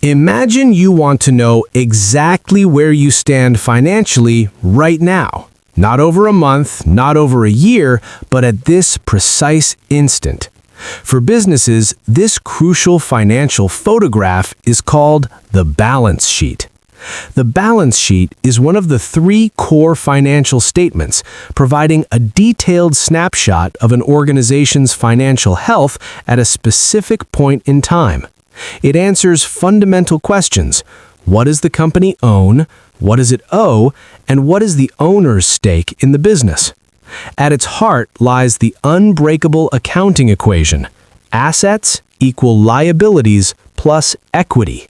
Imagine you want to know exactly where you stand financially right now. Not over a month, not over a year, but at this precise instant. For businesses, this crucial financial photograph is called the balance sheet. The balance sheet is one of the three core financial statements, providing a detailed snapshot of an organization's financial health at a specific point in time. It answers fundamental questions. What does the company own? What does it owe? And what is the owner's stake in the business? At its heart lies the unbreakable accounting equation: assets equal liabilities plus equity.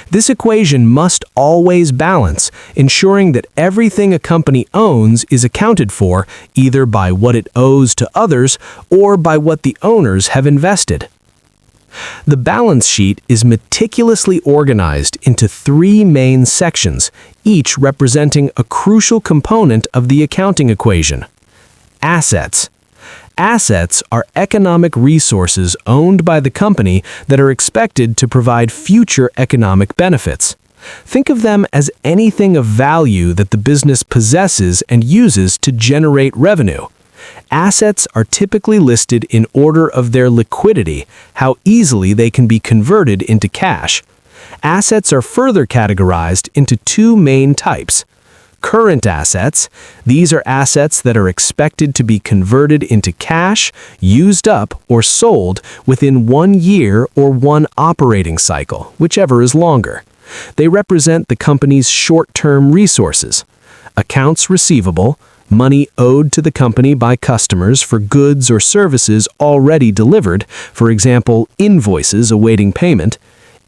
This equation must always balance, ensuring that everything a company owns is accounted for either by what it owes to others or by what the owners have invested. The balance sheet is meticulously organized into three main sections, each representing a crucial component of the accounting equation. Assets. Assets are economic resources owned by the company that are expected to provide future economic benefits. Think of them as anything of value that the business possesses and uses to generate revenue. Assets are typically listed in order of their liquidity, how easily they can be converted into cash. Assets are further categorized into two main types. Current assets. These are assets that are expected to be converted into cash, used up, or sold within 1 year or one operating cycle, whichever is longer. They represent the company's short-term resources. Accounts receivable. Money owed to the company by customers for goods or services already delivered, for example, invoices awaiting payment.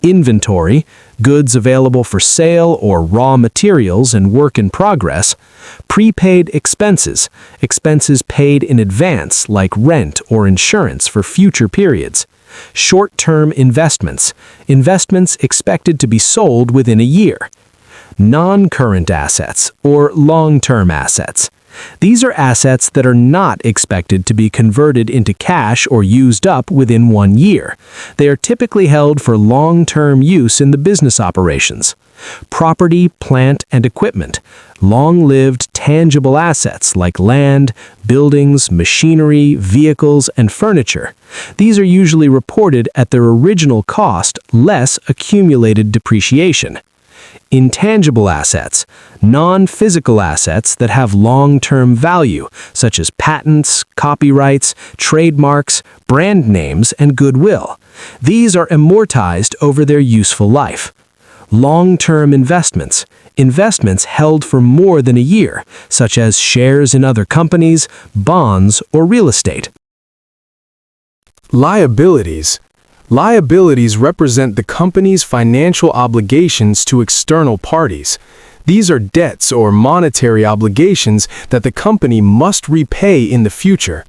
Inventory, goods available for sale or raw materials and work in progress. Prepaid expenses, expenses paid in advance like rent or insurance for future periods. Short-term investments, investments expected to be sold within a year. Non-current assets or long-term assets. These are assets that are not expected to be converted into cash or used up within 1 year. They are typically held for long-term use in the business operations. Property, plant, and equipment. Long-lived, tangible assets like land, buildings, machinery, vehicles, and furniture. These are usually reported at their original cost less accumulated depreciation. Intangible assets, non-physical assets that have long-term value, such as patents, copyrights, trademarks, brand names, and goodwill. These are amortized over their useful life. Long-term investments, investments held for more than a year, such as shares in other companies, bonds, or real estate. Liabilities. Liabilities represent the company's financial obligations to external parties. These are debts or monetary obligations that the company must repay in the future.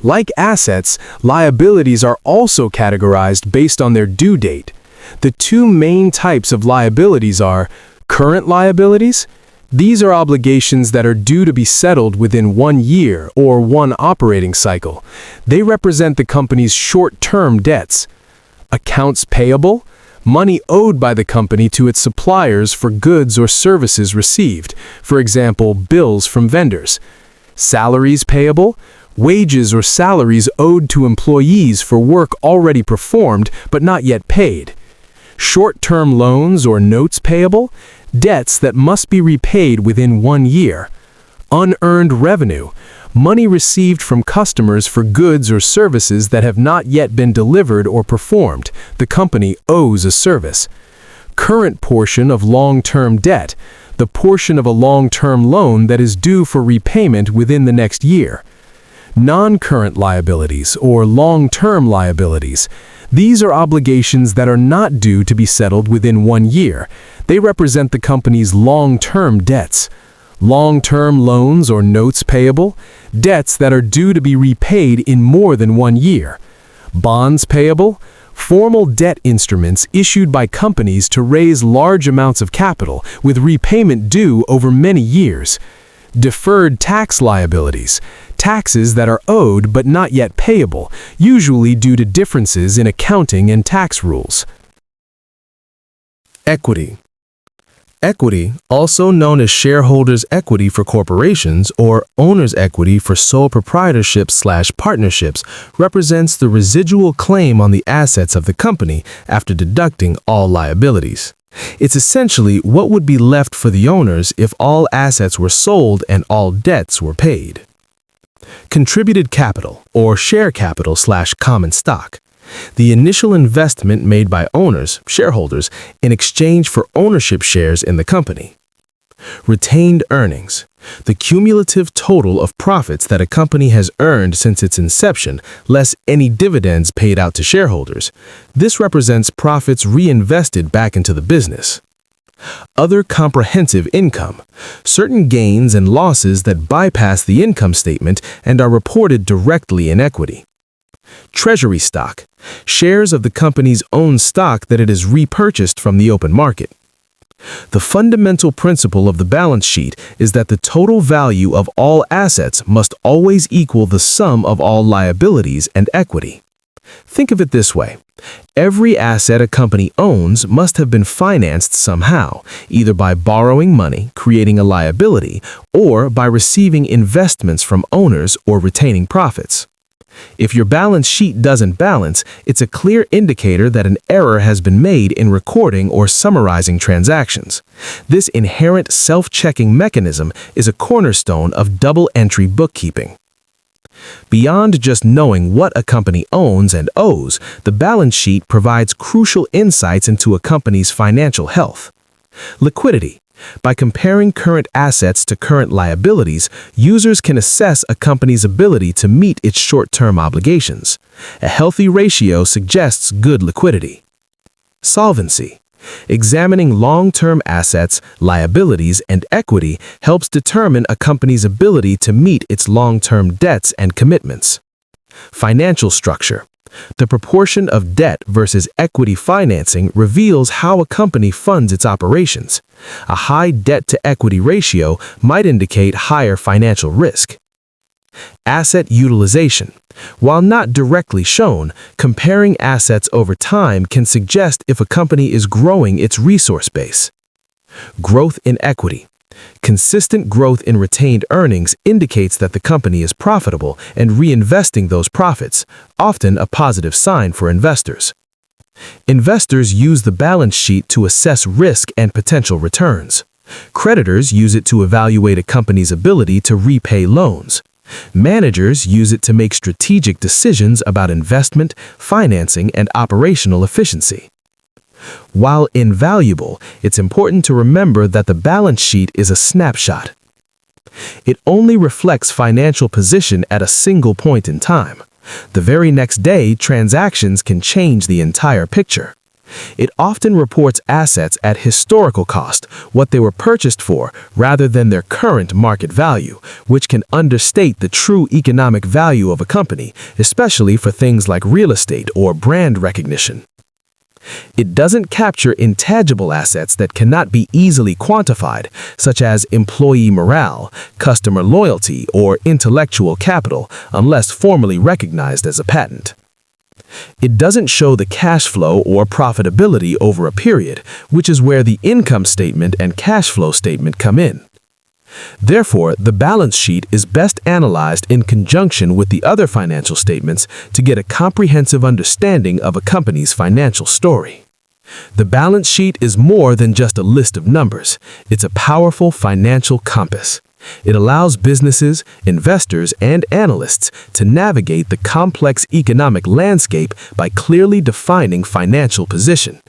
Like assets, liabilities are also categorized based on their due date. The two main types of liabilities are current liabilities. These are obligations that are due to be settled within 1 year or one operating cycle. They represent the company's short-term debts. Accounts payable, money owed by the company to its suppliers for goods or services received, for example, bills from vendors. Salaries payable, wages or salaries owed to employees for work already performed but not yet paid. Short-term loans or notes payable, debts that must be repaid within 1 year. Unearned revenue, money received from customers for goods or services that have not yet been delivered or performed. The company owes a service. Current portion of long-term debt, the portion of a long-term loan that is due for repayment within the next year. Non-current liabilities or long-term liabilities. These are obligations that are not due to be settled within 1 year. They represent the company's long-term debts. Long-term loans or notes payable, debts that are due to be repaid in more than 1 year. Bonds payable, formal debt instruments issued by companies to raise large amounts of capital with repayment due over many years. Deferred tax liabilities, taxes that are owed but not yet payable, usually due to differences in accounting and tax rules. Equity. Equity, also known as shareholders' equity for corporations or owner's equity for sole proprietorships/partnerships, represents the residual claim on the assets of the company after deducting all liabilities. It's essentially what would be left for the owners if all assets were sold and all debts were paid. Contributed capital, or share capital/common stock. The initial investment made by owners, shareholders, in exchange for ownership shares in the company. Retained earnings. The cumulative total of profits that a company has earned since its inception, less any dividends paid out to shareholders. This represents profits reinvested back into the business. Other comprehensive income. Certain gains and losses that bypass the income statement and are reported directly in equity. Treasury stock. Shares of the company's own stock that it has repurchased from the open market. The fundamental principle of the balance sheet is that the total value of all assets must always equal the sum of all liabilities and equity. Think of it this way. Every asset a company owns must have been financed somehow, either by borrowing money, creating a liability, or by receiving investments from owners or retaining profits. If your balance sheet doesn't balance, it's a clear indicator that an error has been made in recording or summarizing transactions. This inherent self-checking mechanism is a cornerstone of double-entry bookkeeping. Beyond just knowing what a company owns and owes, the balance sheet provides crucial insights into a company's financial health. Liquidity. By comparing current assets to current liabilities, users can assess a company's ability to meet its short-term obligations. A healthy ratio suggests good liquidity. Solvency. Examining long-term assets, liabilities, and equity helps determine a company's ability to meet its long-term debts and commitments. Financial structure. The proportion of debt versus equity financing reveals how a company funds its operations. A high debt-to-equity ratio might indicate higher financial risk. Asset utilization. While not directly shown, comparing assets over time can suggest if a company is growing its resource base. Growth in equity. Consistent growth in retained earnings indicates that the company is profitable and reinvesting those profits, often a positive sign for investors. Investors use the balance sheet to assess risk and potential returns. Creditors use it to evaluate a company's ability to repay loans. Managers use it to make strategic decisions about investment, financing, and operational efficiency. While invaluable, it's important to remember that the balance sheet is a snapshot. It only reflects financial position at a single point in time. The very next day, transactions can change the entire picture. It often reports assets at historical cost, what they were purchased for, rather than their current market value, which can understate the true economic value of a company, especially for things like real estate or brand recognition. It doesn't capture intangible assets that cannot be easily quantified, such as employee morale, customer loyalty, or intellectual capital, unless formally recognized as a patent. It doesn't show the cash flow or profitability over a period, which is where the income statement and cash flow statement come in. Therefore, the balance sheet is best analyzed in conjunction with the other financial statements to get a comprehensive understanding of a company's financial story. The balance sheet is more than just a list of numbers. It's a powerful financial compass. It allows businesses, investors, and analysts to navigate the complex economic landscape by clearly defining financial position.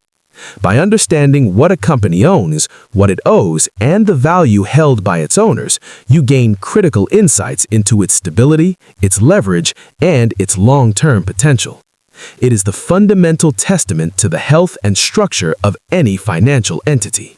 By understanding what a company owns, what it owes, and the value held by its owners, you gain critical insights into its stability, its leverage, and its long-term potential. It is the fundamental testament to the health and structure of any financial entity.